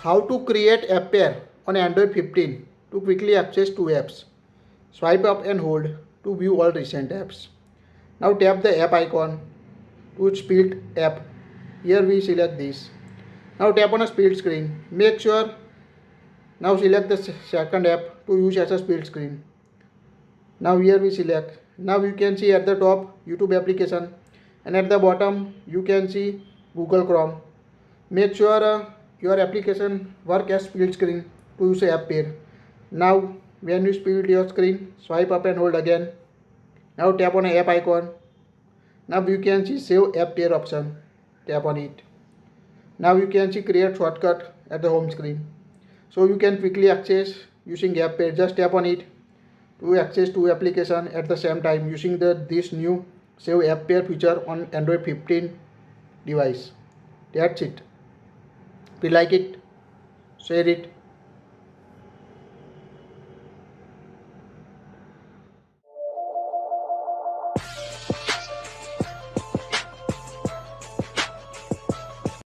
How to create app pair on Android 15 to quickly access two apps. Swipe up and hold to view all recent apps. Now tap the app icon to split app. Here we select this. Now tap on a split screen. Make sure now select the second app to use as a split screen. Now here we select. Now you can see at the top YouTube application and at the bottom you can see Google Chrome. Make sure your application work as split screen to use app pair. Now when you split your screen, swipe up and hold again. Now tap on app icon. Now you can see save app pair option. Tap on it. Now you can see create shortcut at the home screen. So you can quickly access using app pair. Just tap on it to access two application at the same time using this new save app pair feature on Android 15 device. That's it. If you like it, share it.